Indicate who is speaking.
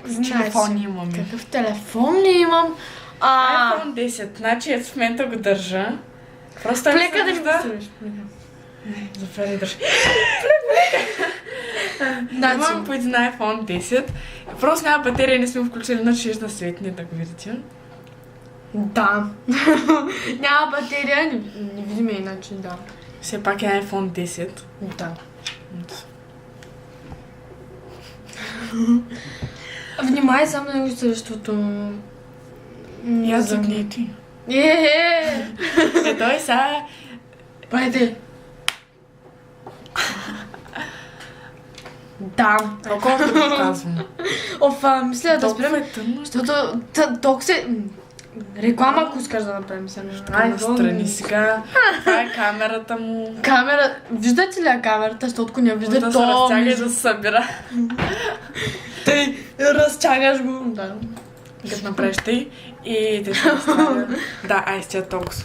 Speaker 1: Значи, телефон имаме.
Speaker 2: Какъв телефон ли имам?
Speaker 1: iPhone 10. Значи ето в момента го държа. Просто
Speaker 2: Плека да ми го струвиш.
Speaker 1: Зафери държа.
Speaker 2: Значи.
Speaker 1: Имам по един iPhone 10. Просто няма батерия, не сме включили, но ще да светне, да го видите.
Speaker 2: Да. Няма батерия, не видиме иначе, да.
Speaker 1: Все пак е iPhone 10.
Speaker 2: Да. Внимай само на него същото.
Speaker 1: Я загни ти. Той са...
Speaker 2: Пайде. Да.
Speaker 1: Колко да го казвам.
Speaker 2: Мисля да
Speaker 1: Толкова
Speaker 2: спрем,
Speaker 1: е тъмно.
Speaker 2: защото толкова се... Реклама, ако искаш да направим сега.
Speaker 1: Ай, страни сега. Това е камерата му.
Speaker 2: Камера... Виждате ли камерата, защото не вижда
Speaker 1: Да се разтяга и да се събира.
Speaker 2: Тъй, разтягаш го. Да.
Speaker 1: Като направиш тъй и те ще оставя. Да, ай, сега толкова.